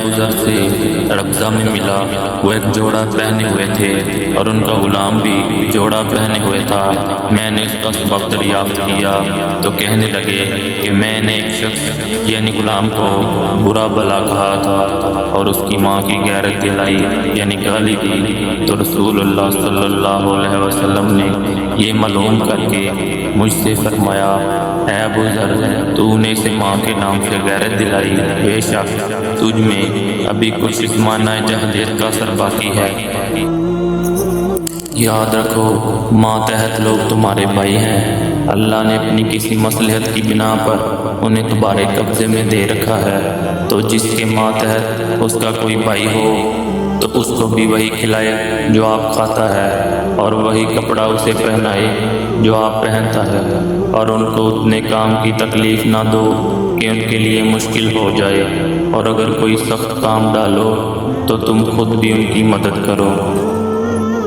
ابو ذر سے ربضہ میں ملا، وہ ایک جوڑا پہنے ہوئے تھے اور ان کا غلام بھی جوڑا پہنے ہوئے تھا۔ میں نے اس کا سبب دریافت کیا تو کہنے لگے کہ میں نے ایک شخص یعنی غلام کو برا بھلا کہا تھا اور اس کی ماں کی غیرت دلائی یعنی گالی دی، تو رسول اللہ صلی اللہ علیہ وسلم نے یہ معلوم کر کے مجھ سے فرمایا، اے ابو ذر، تو نے اسے ماں کے نام سے غیرت دلائی، بے شک تجھ میں ابھی کچھ اس معنی جہلیت کا اثر باقی ہے۔ یاد رکھو ماتحت لوگ تمہارے بھائی ہیں، اللہ نے اپنی کسی مصلحت کی بنا پر انہیں تمہارے قبضے میں دے رکھا ہے، تو جس کے ماتحت اس کا کوئی بھائی ہو تو اس کو بھی وہی کھلائے جو آپ کھاتا ہے، اور وہی کپڑا اسے پہنائے جو آپ پہنتا ہے، اور ان کو اتنے کام کی تکلیف نہ دو کہ ان کے لیے مشکل ہو جائے، اور اگر کوئی سخت کام ڈالو تو تم خود بھی ان کی مدد کرو۔